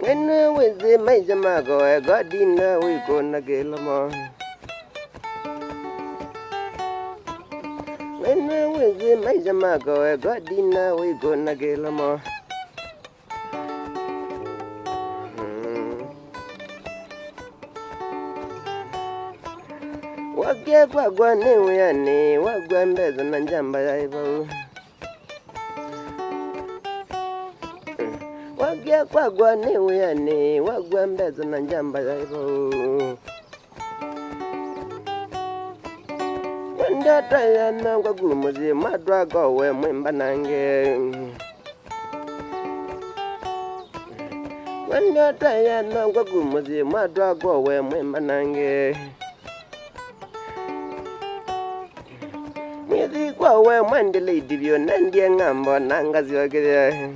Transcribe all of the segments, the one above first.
When with the major mago, I got dinner, we gonna get more. When with the major mago, I got dinner, we gonna get more. Wagia kwa gwane uyane, wagwa mbezo na njamba ya ibo. Wagia kwa gwane uyane, wagwa mbezo na njamba ya ibo. Wanda taya na kwa gumuzi, madwa gowe mwimba nange. Wanda taya na kwa gumuzi, madwa gowe mwimba nange. Mithi kwa we mwendele idivyo nandie ngambo nangazi wakithia.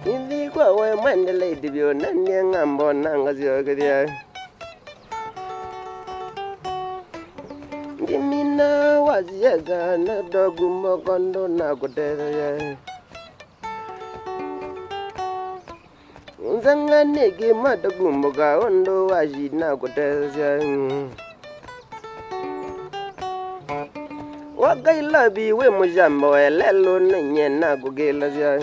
Mithi kwa we mwendele idivyo nandie ngambo nangazi wakithia. Ndimina waziega na dogu mokondo na kutetheya. Nzanga negi madogu mboga ondo waji na kutetheya. Wagai labi we mujambo elelo nenye na gugela zia.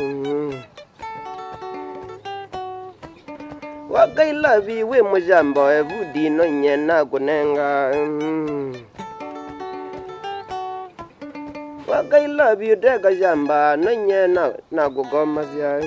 Wagai labi we mujambo evudi nenye na gunenga. Wagai labi dega jamba nenye na gugoma zia.